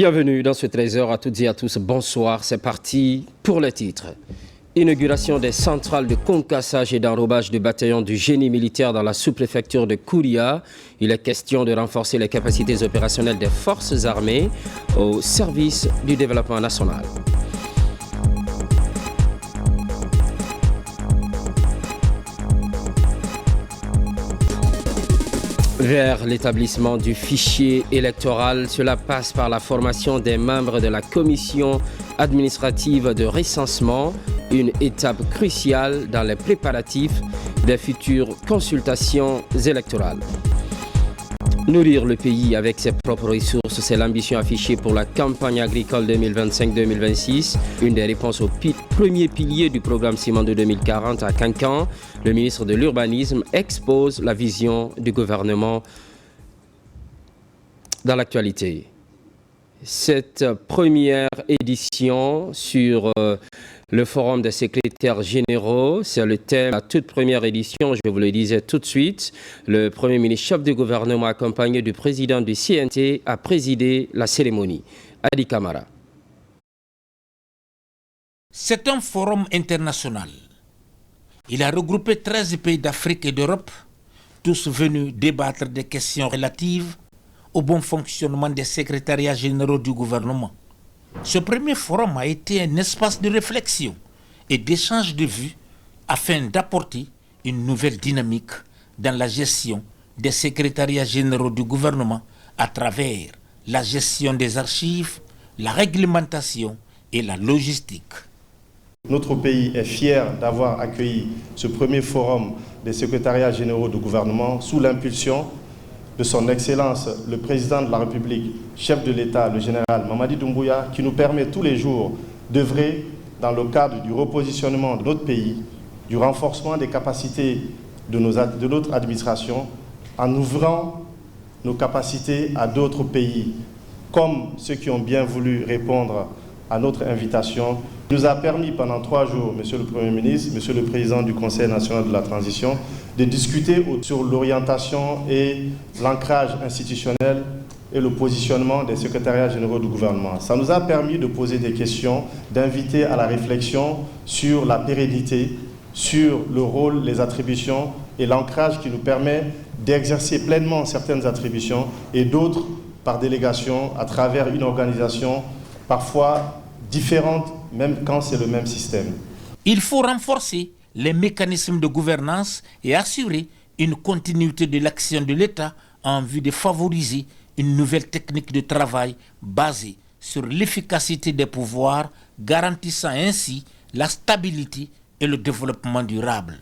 Bienvenue dans ce 13h à toutes et à tous. Bonsoir, c'est parti pour les titres. Inauguration des centrales de concassage et d'enrobage de bataillons du génie militaire dans la sous-préfecture de Kouria. Il est question de renforcer les capacités opérationnelles des forces armées au service du développement national. Vers l'établissement du fichier électoral, cela passe par la formation des membres de la commission administrative de recensement, une étape cruciale dans les préparatifs des futures consultations électorales. Nourrir le pays avec ses propres ressources, c'est l'ambition affichée pour la campagne agricole 2025-2026, une des réponses au premier pilier du programme Simandou 2040 à Cancan. Le ministre de l'Urbanisme expose la vision du gouvernement dans l'actualité. Cette première édition sur le forum des secrétaires généraux, c'est le thème de la toute première édition, je vous le disais tout de suite. Le Premier ministre chef du gouvernement accompagné du président du CNT a présidé la cérémonie. Adi Kamara. C'est un forum international. Il a regroupé 13 pays d'Afrique et d'Europe, tous venus débattre des questions relatives au bon fonctionnement des secrétariats généraux du gouvernement. Ce premier forum a été un espace de réflexion et d'échange de vues afin d'apporter une nouvelle dynamique dans la gestion des secrétariats généraux du gouvernement à travers la gestion des archives, la réglementation et la logistique. Notre pays est fier d'avoir accueilli ce premier forum des secrétariats généraux du gouvernement sous l'impulsion de son Excellence, le Président de la République, chef de l'État, le général Mamadi Doumbouya, qui nous permet tous les jours d'œuvrer dans le cadre du repositionnement de notre pays, du renforcement des capacités de notre administration, en ouvrant nos capacités à d'autres pays, comme ceux qui ont bien voulu répondre à notre invitation. Il nous a permis pendant 3 jours, Monsieur le Premier ministre, Monsieur le Président du Conseil national de la transition, de discuter sur l'orientation et l'ancrage institutionnel et le positionnement des secrétariats généraux du gouvernement. Ça nous a permis de poser des questions, d'inviter à la réflexion sur la pérennité, sur le rôle, les attributions et l'ancrage qui nous permet d'exercer pleinement certaines attributions et d'autres par délégation à travers une organisation parfois différente, même quand c'est le même système. Il faut renforcer les mécanismes de gouvernance et assurer une continuité de l'action de l'État en vue de favoriser une nouvelle technique de travail basée sur l'efficacité des pouvoirs, garantissant ainsi la stabilité et le développement durable.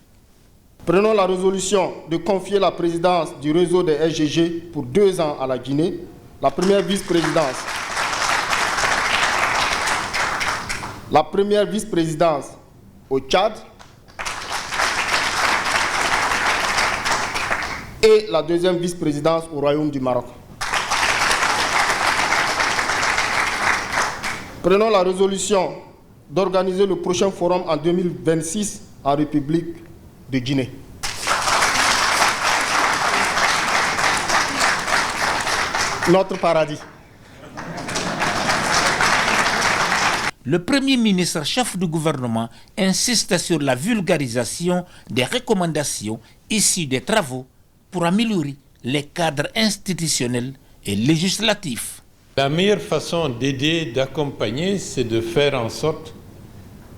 Prenons la résolution de confier la présidence du réseau des SGG pour 2 ans à la Guinée, la première vice-présidence au Tchad et la deuxième vice-présidence au Royaume du Maroc. Prenons la résolution d'organiser le prochain forum en 2026 en République de Guinée. Notre paradis. Le Premier ministre chef du gouvernement insiste sur la vulgarisation des recommandations issues des travaux pour améliorer les cadres institutionnels et législatifs. La meilleure façon d'aider, d'accompagner, c'est de faire en sorte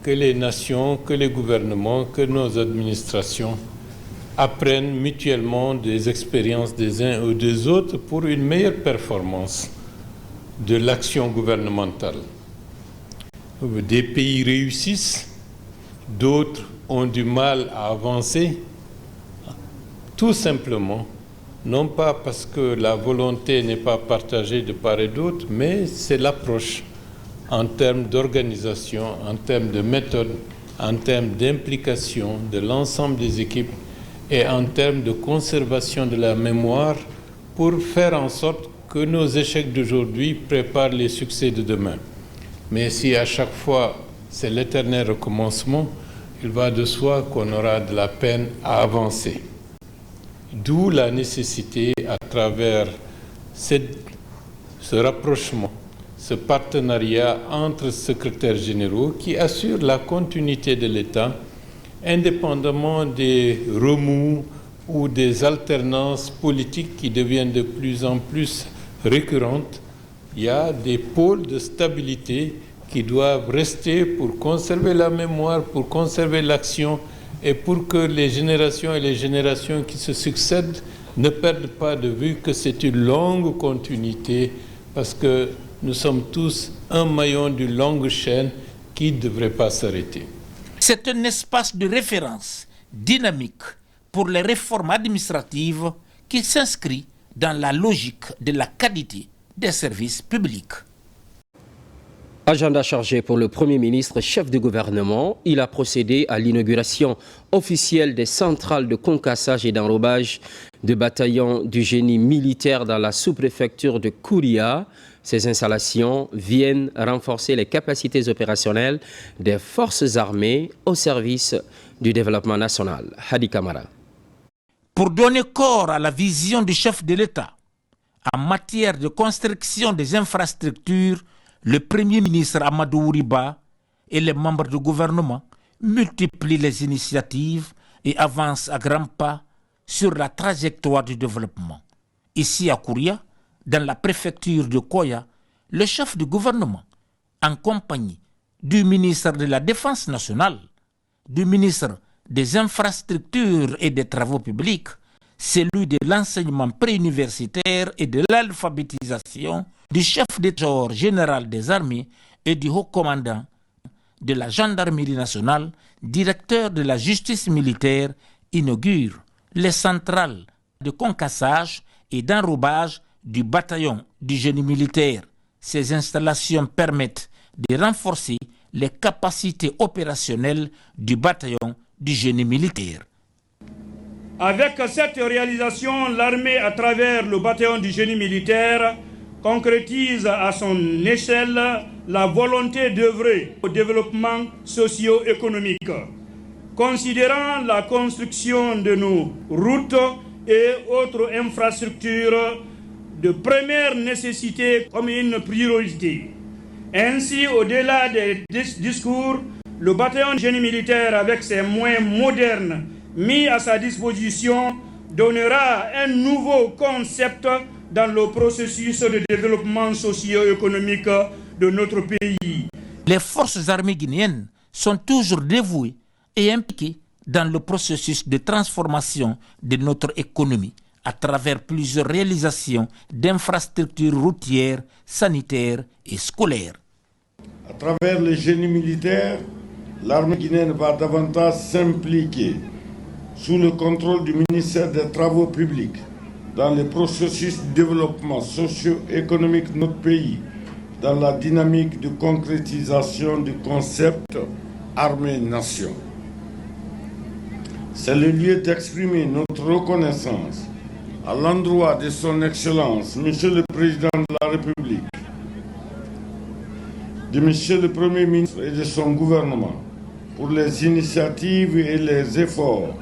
que les nations, que les gouvernements, que nos administrations apprennent mutuellement des expériences des uns ou des autres pour une meilleure performance de l'action gouvernementale. Des pays réussissent, d'autres ont du mal à avancer, tout simplement, non pas parce que la volonté n'est pas partagée de part et d'autre, mais c'est l'approche en termes d'organisation, en termes de méthode, en termes d'implication de l'ensemble des équipes et en termes de conservation de la mémoire pour faire en sorte que nos échecs d'aujourd'hui préparent les succès de demain. Mais si à chaque fois c'est l'éternel recommencement, il va de soi qu'on aura de la peine à avancer. D'où la nécessité, à travers ce rapprochement, ce partenariat entre secrétaires généraux qui assure la continuité de l'État indépendamment des remous ou des alternances politiques qui deviennent de plus en plus récurrentes. Il y a des pôles de stabilité qui doivent rester pour conserver la mémoire, pour conserver l'action et pour que les générations et les générations qui se succèdent ne perdent pas de vue que c'est une longue continuité parce que nous sommes tous un maillon d'une longue chaîne qui ne devrait pas s'arrêter. C'est un espace de référence dynamique pour les réformes administratives qui s'inscrit dans la logique de la qualité des services publics. Agenda chargé pour le Premier ministre, chef de gouvernement. Il a procédé à l'inauguration officielle des centrales de concassage et d'enrobage de bataillons du génie militaire dans la sous-préfecture de Kouria. Ces installations viennent renforcer les capacités opérationnelles des forces armées au service du développement national. Hadi Kamara. Pour donner corps à la vision du chef de l'État en matière de construction des infrastructures, le Premier ministre Amadou Ouriba et les membres du gouvernement multiplient les initiatives et avancent à grands pas sur la trajectoire du développement. Ici à Kouria, dans la préfecture de Koya, le chef du gouvernement, en compagnie du ministre de la Défense nationale, du ministre des Infrastructures et des Travaux publics, celui de l'enseignement préuniversitaire et de l'alphabétisation, du chef d'état général des armées et du haut commandant de la gendarmerie nationale, directeur de la justice militaire, inaugure les centrales de concassage et d'enrobage du bataillon du génie militaire. Ces installations permettent de renforcer les capacités opérationnelles du bataillon du génie militaire. Avec cette réalisation, l'armée, à travers le bataillon du génie militaire, concrétise à son échelle la volonté d'œuvrer au développement socio-économique. Considérant la construction de nos routes et autres infrastructures de première nécessité comme une priorité. Ainsi, au-delà des discours, le bataillon de génie militaire, avec ses moyens modernes mis à sa disposition, donnera un nouveau concept dans le processus de développement socio-économique de notre pays. Les forces armées guinéennes sont toujours dévouées et impliquées dans le processus de transformation de notre économie à travers plusieurs réalisations d'infrastructures routières, sanitaires et scolaires. À travers le génie militaire, l'armée guinéenne va davantage s'impliquer sous le contrôle du ministère des Travaux publics dans le processus de développement socio-économique de notre pays, dans la dynamique de concrétisation du concept armée-nation. C'est le lieu d'exprimer notre reconnaissance à l'endroit de son Excellence, Monsieur le Président de la République, de Monsieur le Premier ministre et de son gouvernement pour les initiatives et les efforts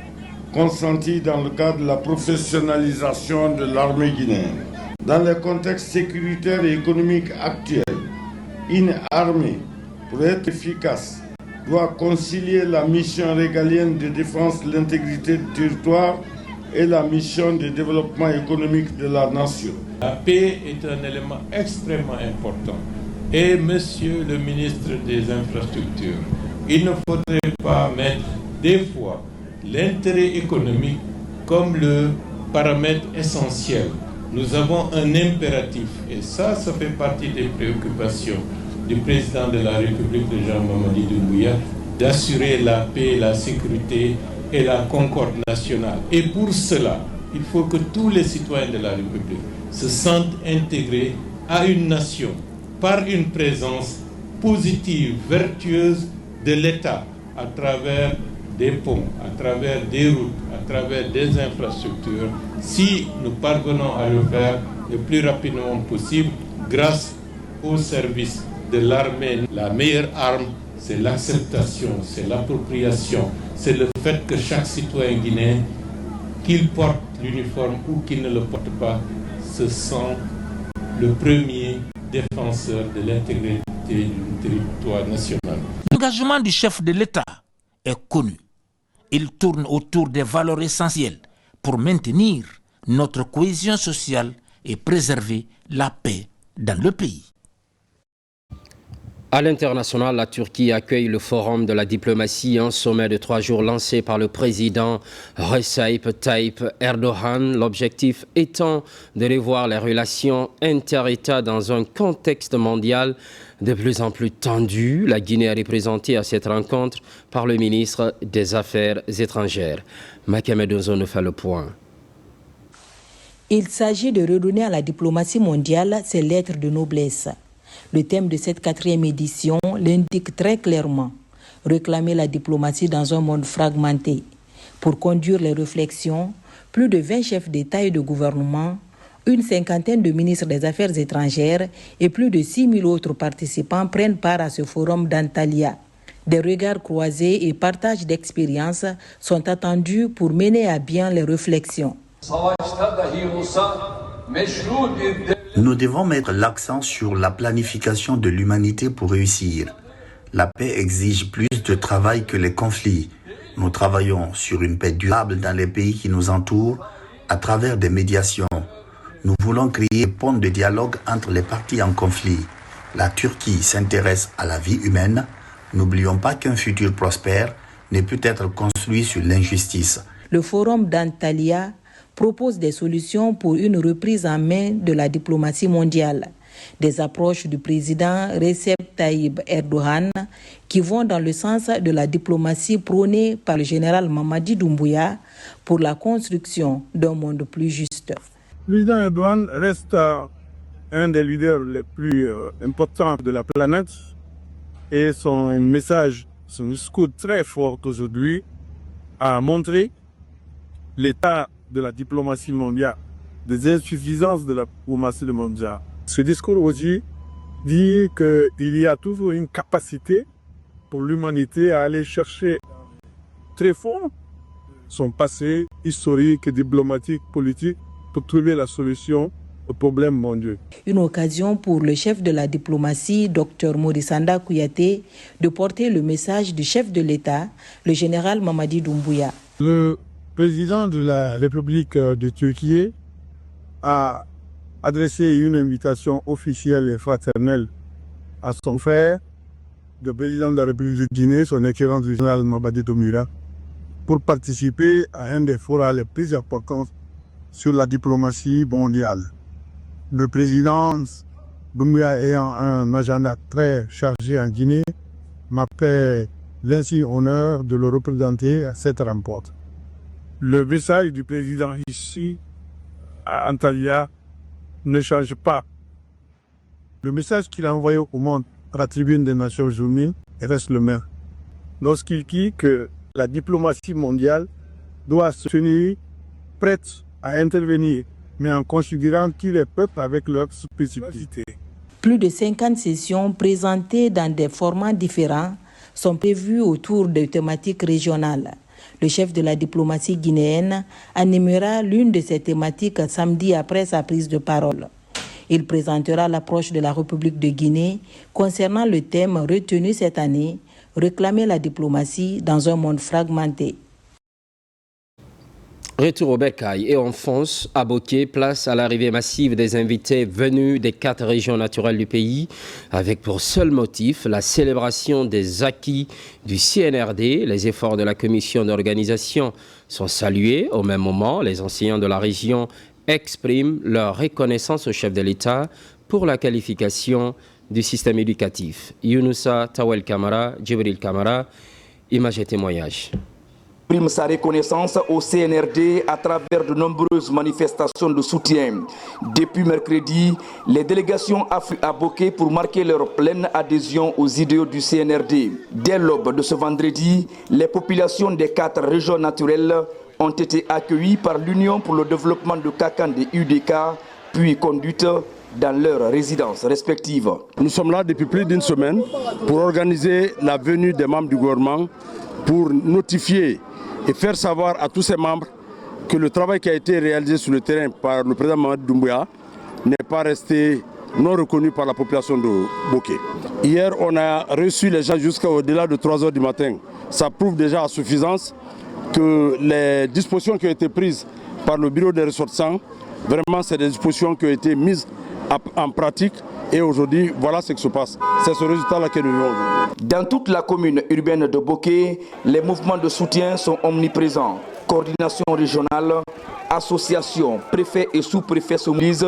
consentis dans le cadre de la professionnalisation de l'armée guinéenne. Dans le contexte sécuritaire et économique actuel, une armée, pour être efficace, doit concilier la mission régalienne de défense de l'intégrité du territoire et la mission de développement économique de la nation. La paix est un élément extrêmement important. Et monsieur le ministre des Infrastructures, il ne faudrait pas mettre des fois l'intérêt économique comme le paramètre essentiel. Nous avons un impératif, et ça fait partie des préoccupations du président de la République, Jean-Mamadi Doumbouya, d'assurer la paix, la sécurité et la concorde nationale. Et pour cela, il faut que tous les citoyens de la République se sentent intégrés à une nation par une présence positive, vertueuse de l'État à travers des ponts, à travers des routes, à travers des infrastructures, si nous parvenons à le faire le plus rapidement possible grâce au service de l'armée. La meilleure arme, c'est l'acceptation, c'est l'appropriation, c'est le fait que chaque citoyen guinéen, qu'il porte l'uniforme ou qu'il ne le porte pas, se sent le premier défenseurs de l'intégrité du territoire national. L'engagement du chef de l'État est connu. Il tourne autour des valeurs essentielles pour maintenir notre cohésion sociale et préserver la paix dans le pays. À l'international, la Turquie accueille le Forum de la diplomatie, un sommet de 3 jours lancé par le président Recep Tayyip Erdogan. L'objectif étant de revoir les relations inter-États dans un contexte mondial de plus en plus tendu. La Guinée est représentée à cette rencontre par le ministre des Affaires étrangères. Makemed Ozo nous fait le point. Il s'agit de redonner à la diplomatie mondiale ses lettres de noblesse. Le thème de cette 4e édition l'indique très clairement. Réclamer la diplomatie dans un monde fragmenté. Pour conduire les réflexions, plus de 20 chefs d'État et de gouvernement, une cinquantaine de ministres des Affaires étrangères et plus de 6 000 autres participants prennent part à ce forum d'Antalya. Des regards croisés et partage d'expériences sont attendus pour mener à bien les réflexions. Nous devons mettre l'accent sur la planification de l'humanité pour réussir. La paix exige plus de travail que les conflits. Nous travaillons sur une paix durable dans les pays qui nous entourent à travers des médiations. Nous voulons créer des ponts de dialogue entre les parties en conflit. La Turquie s'intéresse à la vie humaine. N'oublions pas qu'un futur prospère ne peut être construit sur l'injustice. Le forum d'Antalya propose des solutions pour une reprise en main de la diplomatie mondiale. Des approches du président Recep Tayyip Erdogan qui vont dans le sens de la diplomatie prônée par le général Mamadi Doumbouya pour la construction d'un monde plus juste. Le président Erdogan reste un des leaders les plus importants de la planète et son message, son discours très fort aujourd'hui a montré l'état de la diplomatie mondiale, des insuffisances de la diplomatie mondiale. Ce discours aujourd'hui dit qu'il y a toujours une capacité pour l'humanité à aller chercher très fort son passé historique, diplomatique, politique pour trouver la solution aux problèmes mondiaux. Une occasion pour le chef de la diplomatie, Dr Morisanda Kouyaté, de porter le message du chef de l'État, le général Mamadi Doumbouya. Le président de la République de Turquie a adressé une invitation officielle et fraternelle à son frère, le président de la République de Guinée, son excellence du général Mamadi Doumbouya, pour participer à un des forats les plus importants sur la diplomatie mondiale. Le président Doumbouya ayant un agenda très chargé en Guinée, m'a fait l'insigne honneur de le représenter à cette rencontre. Le message du président ici, à Antalya, ne change pas. Le message qu'il a envoyé au monde à la tribune des Nations Unies reste le même. Lorsqu'il dit que la diplomatie mondiale doit se tenir prête à intervenir, mais en considérant tous les peuples avec leurs spécificités. Plus de 50 sessions présentées dans des formats différents sont prévues autour de thématiques régionales. Le chef de la diplomatie guinéenne animera l'une de ces thématiques samedi après sa prise de parole. Il présentera l'approche de la République de Guinée concernant le thème retenu cette année, réclamer la diplomatie dans un monde fragmenté. Retour au bercail et on fonce à Bokeh, place à l'arrivée massive des invités venus des 4 régions naturelles du pays, avec pour seul motif la célébration des acquis du CNRD. Les efforts de la commission d'organisation sont salués. Au même moment, les enseignants de la région expriment leur reconnaissance au chef de l'État pour la qualification du système éducatif. Younoussa Tawel Kamara, Djibril Kamara, images et témoignages. Prime sa reconnaissance au CNRD à travers de nombreuses manifestations de soutien. Depuis mercredi, les délégations affluent à Bokeh pour marquer leur pleine adhésion aux idéaux du CNRD. Dès l'aube de ce vendredi, les populations des 4 régions naturelles ont été accueillies par l'Union pour le développement de Kakan des UDK, puis conduites dans leurs résidences respectives. Nous sommes là depuis plus d'une semaine pour organiser la venue des membres du gouvernement, pour notifier et faire savoir à tous ces membres que le travail qui a été réalisé sur le terrain par le président Mamadi Doumbouya n'est pas resté non reconnus par la population de Boké. Hier, on a reçu les gens jusqu'au-delà de 3 h du matin. Ça prouve déjà à suffisance que les dispositions qui ont été prises par le bureau des ressortissants, vraiment, c'est des dispositions qui ont été mises en pratique. Et aujourd'hui, voilà ce qui se passe. C'est ce résultat-là que nous avons. Dans toute la commune urbaine de Boké, les mouvements de soutien sont omniprésents. Coordination régionale, associations, préfets et sous-préfets se mobilisent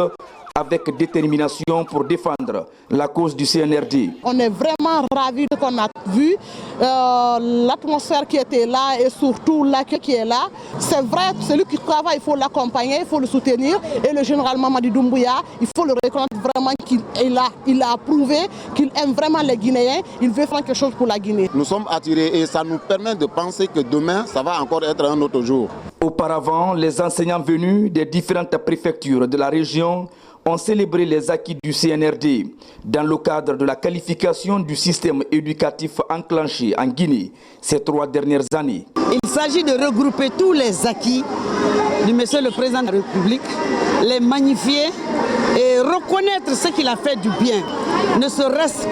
avec détermination pour défendre la cause du CNRD. On est vraiment ravis de ce qu'on a vu, l'atmosphère qui était là et surtout l'accueil qui est là. C'est vrai, celui qui travaille, il faut l'accompagner, il faut le soutenir. Et le général Mamadi Doumbouya, il faut le reconnaître vraiment qu'il a prouvé qu'il aime vraiment les Guinéens, il veut faire quelque chose pour la Guinée. Nous sommes attirés et ça nous permet de penser que demain, ça va encore être un autre jour. Auparavant, les enseignants venus des différentes préfectures de la région ont célébré les acquis du CNRD dans le cadre de la qualification du système éducatif enclenché en Guinée ces 3 dernières années. Il s'agit de regrouper tous les acquis du Monsieur le Président de la République, les magnifier et reconnaître ce qu'il a fait du bien. Ne serait-ce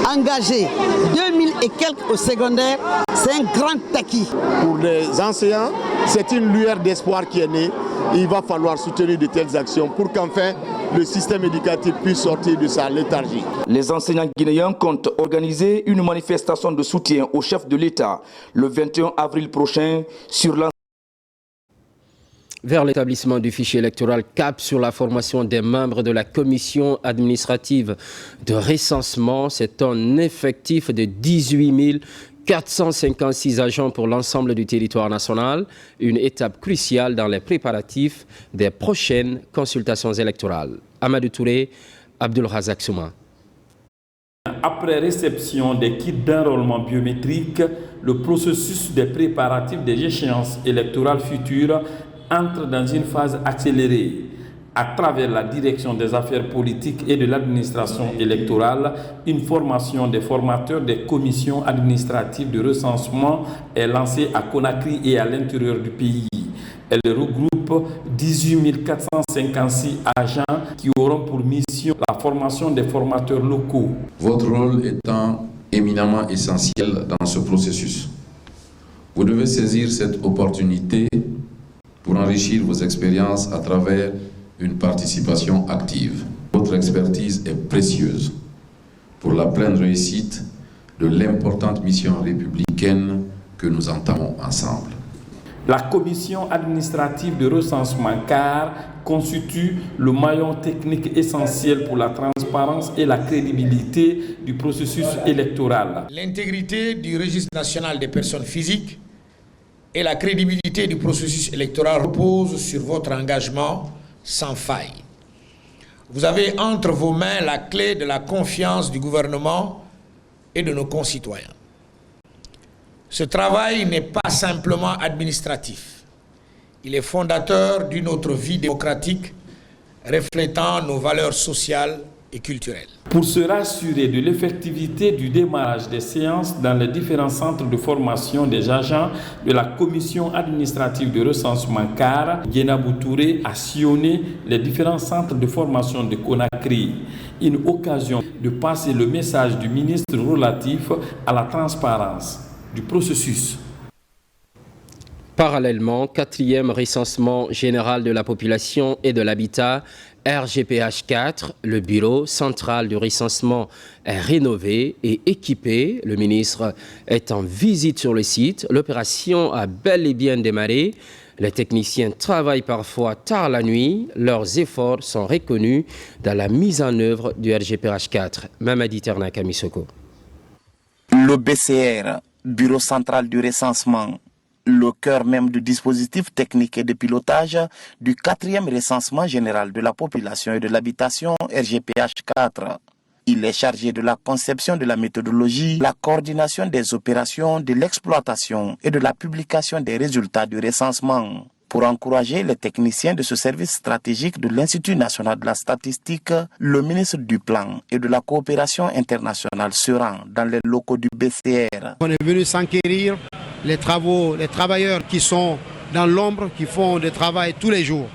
engagé 2000 et quelques au secondaire, c'est un grand acquis. Pour les enseignants, c'est une lueur d'espoir qui est née. Il va falloir soutenir de telles actions pour qu'enfin le système éducatif puisse sortir de sa léthargie. Les enseignants guinéens comptent organiser une manifestation de soutien au chef de l'État le 21 avril prochain sur l'ensemble. Vers l'établissement du fichier électoral, cap sur la formation des membres de la commission administrative de recensement. C'est un effectif de 18 456 agents pour l'ensemble du territoire national, une étape cruciale dans les préparatifs des prochaines consultations électorales. Amadou Touré, Abdul Razak Souma. Après réception des kits d'enrôlement biométrique, le processus des préparatifs des échéances électorales futures entre dans une phase accélérée. À travers la direction des affaires politiques et de l'administration électorale, une formation des formateurs des commissions administratives de recensement est lancée à Conakry et à l'intérieur du pays. Elle regroupe 18 456 agents qui auront pour mission la formation des formateurs locaux. Votre rôle étant éminemment essentiel dans ce processus. Vous devez saisir cette opportunité pour enrichir vos expériences à travers une participation active. Votre expertise est précieuse pour la pleine réussite de l'importante mission républicaine que nous entamons ensemble. La commission administrative de recensement CAR constitue le maillon technique essentiel pour la transparence et la crédibilité du processus électoral. L'intégrité du registre national des personnes physiques et la crédibilité du processus électoral reposent sur votre engagement sans faille. Vous avez entre vos mains la clé de la confiance du gouvernement et de nos concitoyens. Ce travail n'est pas simplement administratif. Il est fondateur d'une autre vie démocratique reflétant nos valeurs sociales et culturelles. Pour se rassurer de l'effectivité du démarrage des séances dans les différents centres de formation des agents de la commission administrative de recensement CAR, Yenabou Touré a sillonné les différents centres de formation de Conakry. Une occasion de passer le message du ministre relatif à la transparence du processus. Parallèlement, 4e recensement général de la population et de l'habitat, RGPH4, le bureau central du recensement est rénové et équipé. Le ministre est en visite sur le site. L'opération a bel et bien démarré. Les techniciens travaillent parfois tard la nuit. Leurs efforts sont reconnus dans la mise en œuvre du RGPH4. Mamadi Terna Kamisoko. Le BCR, bureau central du recensement, le cœur même du dispositif technique et de pilotage du 4e recensement général de la population et de l'habitation RGPH4. Il est chargé de la conception de la méthodologie, la coordination des opérations, de l'exploitation et de la publication des résultats du recensement. Pour encourager les techniciens de ce service stratégique de l'Institut national de la statistique, le ministre du Plan et de la coopération internationale se rend dans les locaux du BCR. On est venu s'enquérir les travailleurs qui sont dans l'ombre, qui font du travail tous les jours.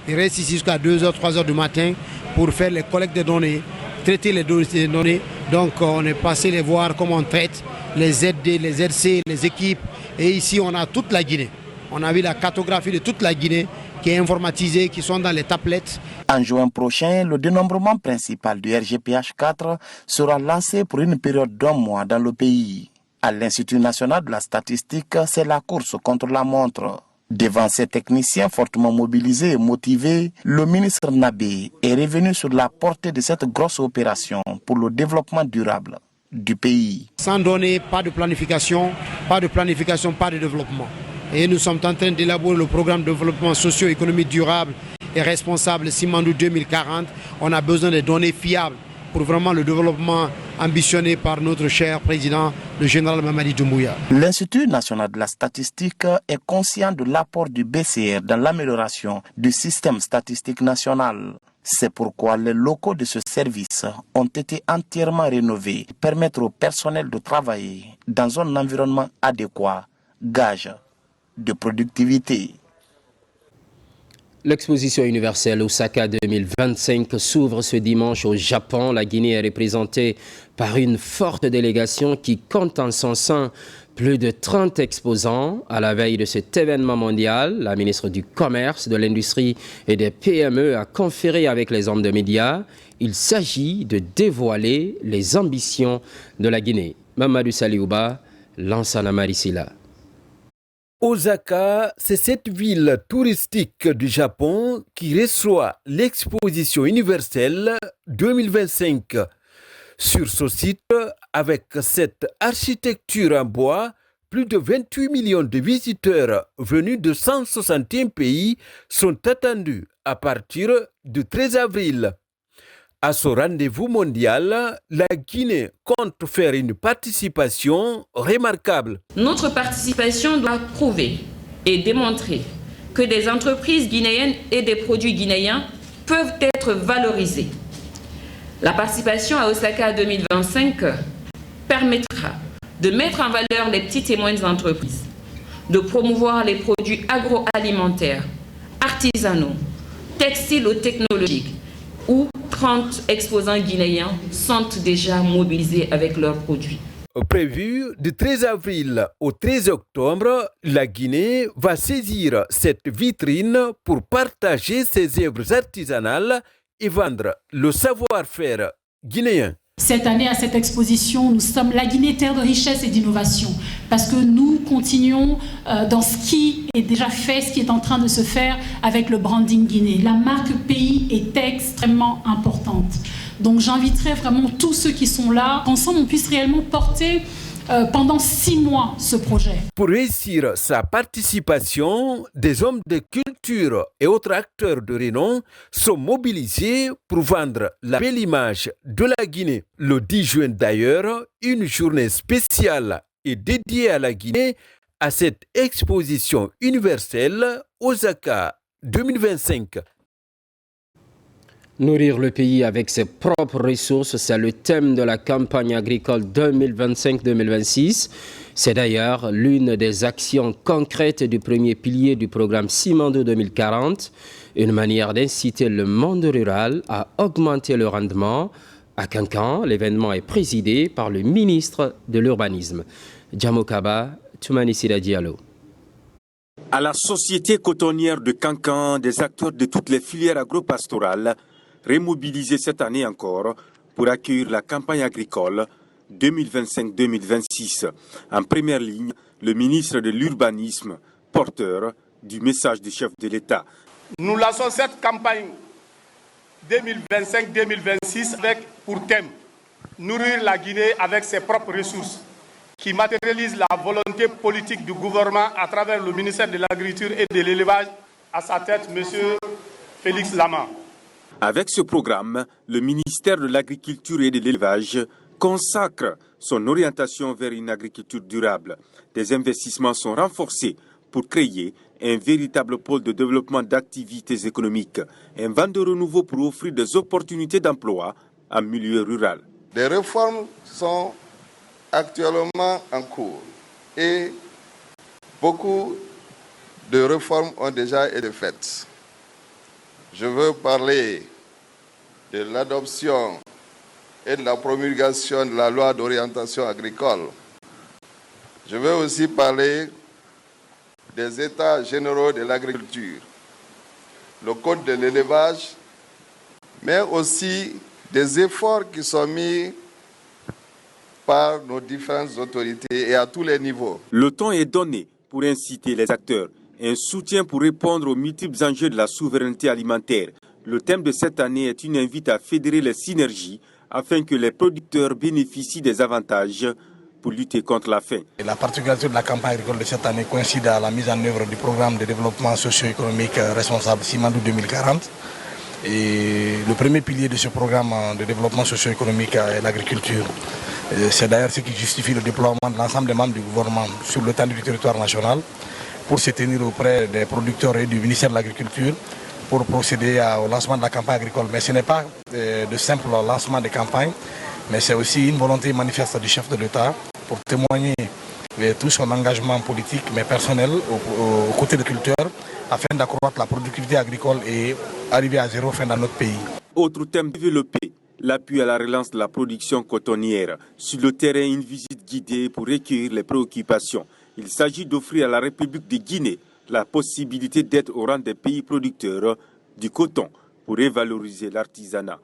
Ils restent ici jusqu'à 2h, 3h du matin pour faire les collectes des données, traiter les données. Donc on est passé les voir comment on traite les ZD, les RC, les équipes. Et ici on a toute la Guinée. On a vu la cartographie de toute la Guinée qui est informatisée, qui sont dans les tablettes. En juin prochain, le dénombrement principal du RGPH 4 sera lancé pour une période d'1 mois dans le pays. À l'Institut national de la statistique, c'est la course contre la montre. Devant ces techniciens fortement mobilisés et motivés, le ministre Nabé est revenu sur la portée de cette grosse opération pour le développement durable du pays. Sans données, pas de planification, pas de développement. Et nous sommes en train d'élaborer le programme de développement socio-économique durable et responsable Simandou 2040. On a besoin de données fiables pour vraiment le développement ambitionné par notre cher président, le général Mamadi Doumbouya. L'Institut national de la statistique est conscient de l'apport du BCR dans l'amélioration du système statistique national. C'est pourquoi les locaux de ce service ont été entièrement rénovés pour permettre au personnel de travailler dans un environnement adéquat, gage de productivité. L'exposition universelle Osaka 2025 s'ouvre ce dimanche au Japon. La Guinée est représentée par une forte délégation qui compte en son sein plus de 30 exposants. À la veille de cet événement mondial, la ministre du Commerce, de l'Industrie et des PME a conféré avec les hommes de médias. Il s'agit de dévoiler les ambitions de la Guinée. Mamadou Saliouba, Lansana Marisila. Osaka, c'est cette ville touristique du Japon qui reçoit l'exposition universelle 2025. Sur ce site, avec cette architecture en bois, plus de 28 millions de visiteurs venus de 161 pays sont attendus à partir du 13 avril. À ce rendez-vous mondial, la Guinée compte faire une participation remarquable. Notre participation doit prouver et démontrer que des entreprises guinéennes et des produits guinéens peuvent être valorisés. La participation à Osaka 2025 permettra de mettre en valeur les petites et moyennes entreprises, de promouvoir les produits agroalimentaires, artisanaux, textiles ou technologiques, où 30 exposants guinéens sont déjà mobilisés avec leurs produits. Prévu du 13 avril au 13 octobre, la Guinée va saisir cette vitrine pour partager ses œuvres artisanales et vendre le savoir-faire guinéen. Cette année, à cette exposition, nous sommes la Guinée, terre de richesse et d'innovation, parce que nous continuons dans ce qui est déjà fait, ce qui est en train de se faire avec le branding Guinée. La marque pays est extrêmement importante. Donc j'inviterai vraiment tous ceux qui sont là, qu'ensemble on puisse réellement porter pendant 6 mois ce projet. Pour réussir sa participation, des hommes de culture et autres acteurs de renom sont mobilisés pour vendre la belle image de la Guinée. Le 10 juin d'ailleurs, une journée spéciale est dédiée à la Guinée à cette exposition universelle Osaka 2025. Nourrir le pays avec ses propres ressources, c'est le thème de la campagne agricole 2025-2026. C'est d'ailleurs l'une des actions concrètes du premier pilier du programme Simandou 2040, une manière d'inciter le monde rural à augmenter le rendement. À Kankan, l'événement est présidé par le ministre de l'Urbanisme. Djamokaba Toumanisida Diallo. À la société cotonnière de Kankan, des acteurs de toutes les filières agro-pastorales remobilisés cette année encore pour accueillir la campagne agricole 2025-2026. En première ligne, le ministre de l'Urbanisme, porteur du message du chef de l'État. Nous lançons cette campagne 2025-2026 avec pour thème nourrir la Guinée avec ses propres ressources, qui matérialise la volonté politique du gouvernement à travers le ministère de l'Agriculture et de l'Élevage, à sa tête, M. Félix Lama. Avec ce programme, le ministère de l'Agriculture et de l'Élevage consacre son orientation vers une agriculture durable. Des investissements sont renforcés pour créer un véritable pôle de développement d'activités économiques, un vent de renouveau pour offrir des opportunités d'emploi en milieu rural. Des réformes sont actuellement en cours et beaucoup de réformes ont déjà été faites. je veux parler de l'adoption et de la promulgation de la loi d'orientation agricole. Je veux aussi parler des états généraux de l'agriculture, le code de l'élevage, mais aussi des efforts qui sont mis par nos différentes autorités et à tous les niveaux. Le temps est donné pour inciter les acteurs, un soutien pour répondre aux multiples enjeux de la souveraineté alimentaire. Le thème de cette année est une invite à fédérer les synergies afin que les producteurs bénéficient des avantages pour lutter contre la faim. La particularité de la campagne agricole de cette année coïncide à la mise en œuvre du programme de développement socio-économique responsable Simandou 2040. Et le premier pilier de ce programme de développement socio-économique est l'agriculture. C'est d'ailleurs ce qui justifie le déploiement de l'ensemble des membres du gouvernement sur l'étendue du territoire national pour se tenir auprès des producteurs et du ministère de l'Agriculture pour procéder au lancement de la campagne agricole. Mais ce n'est pas de simple lancement de campagne, mais c'est aussi une volonté manifeste du chef de l'État pour témoigner de tout son engagement politique mais personnel aux côtés des culteurs afin d'accroître la productivité agricole et arriver à zéro faim dans notre pays. Autre thème développé, l'appui à la relance de la production cotonnière. Sur le terrain, une visite guidée pour recueillir les préoccupations. Il s'agit d'offrir à la République de Guinée la possibilité d'être au rang des pays producteurs du coton pour revaloriser l'artisanat.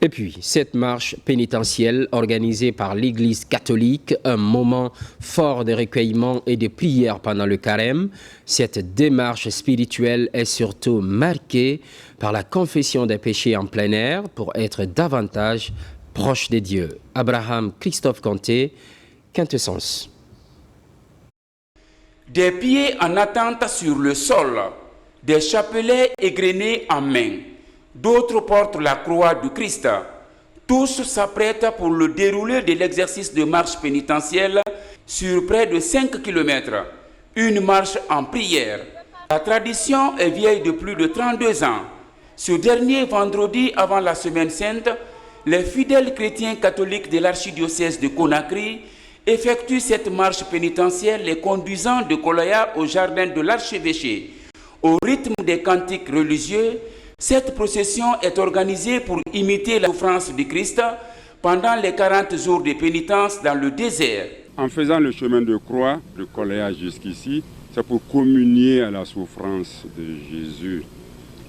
Et puis, cette marche pénitentielle organisée par l'Église catholique, un moment fort de recueillement et de prière pendant le carême. Cette démarche spirituelle est surtout marquée par la confession des péchés en plein air pour être davantage proche de Dieu. Abraham Christophe Conté, Quintessence. Des pieds en attente sur le sol, des chapelets égrenés en main. D'autres portent la croix du Christ. Tous s'apprêtent pour le déroulé de l'exercice de marche pénitentielle sur près de 5 km. Une marche en prière. La tradition est vieille de plus de 32 ans. Ce dernier vendredi avant la Semaine Sainte, les fidèles chrétiens catholiques de l'archidiocèse de Conakry effectuent cette marche pénitentielle les conduisant de Kolaya au jardin de l'archevêché. Au rythme des cantiques religieux, cette procession est organisée pour imiter la souffrance du Christ pendant les 40 jours de pénitence dans le désert. En faisant le chemin de croix de Kolaya jusqu'ici, c'est pour communier à la souffrance de Jésus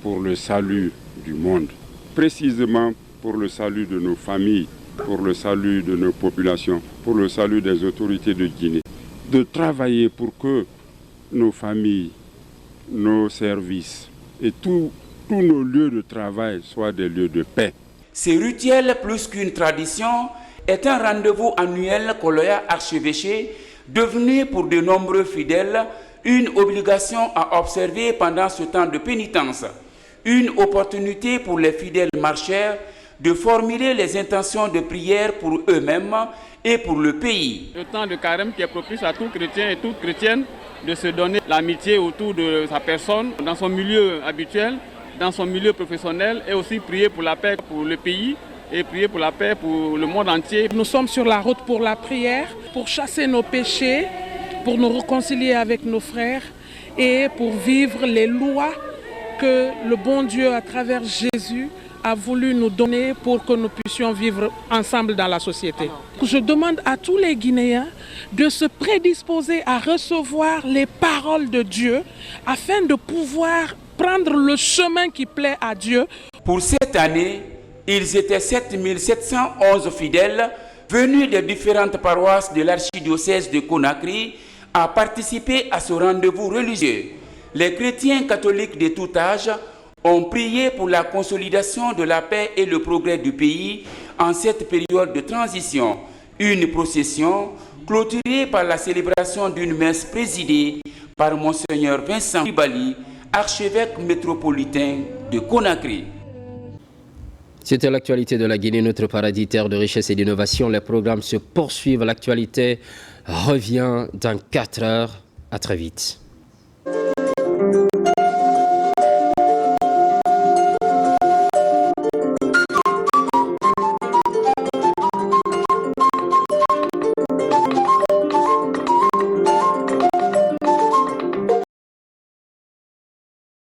pour le salut du monde, précisément pour le salut de nos familles, pour le salut de nos populations, pour le salut des autorités de Guinée. De travailler pour que nos familles, nos services et tous nos lieux de travail soient des lieux de paix. Ce rituel, plus qu'une tradition, est un rendez-vous annuel Kolaya Archevêché, devenu pour de nombreux fidèles une obligation à observer pendant ce temps de pénitence. Une opportunité pour les fidèles marcheurs de formuler les intentions de prière pour eux-mêmes et pour le pays. Le temps de carême qui est propice à tout chrétien et toute chrétienne de se donner l'amitié autour de sa personne, dans son milieu habituel, dans son milieu professionnel, et aussi prier pour la paix pour le pays et prier pour la paix pour le monde entier. Nous sommes sur la route pour la prière, pour chasser nos péchés, pour nous réconcilier avec nos frères et pour vivre les lois que le bon Dieu, à travers Jésus, a voulu nous donner pour que nous puissions vivre ensemble dans la société. Je demande à tous les Guinéens de se prédisposer à recevoir les paroles de Dieu afin de pouvoir prendre le chemin qui plaît à Dieu. Pour cette année, ils étaient 7711 fidèles venus des différentes paroisses de l'archidiocèse de Conakry à participer à ce rendez-vous religieux. Les chrétiens catholiques de tout âge ont prié pour la consolidation de la paix et le progrès du pays en cette période de transition. Une procession clôturée par la célébration d'une messe présidée par Monseigneur Vincent Ibali, archevêque métropolitain de Conakry. C'était l'actualité de la Guinée, notre paradis, terre de richesse et d'innovation. Les programmes se poursuivent. L'actualité revient dans 4 heures. À très vite.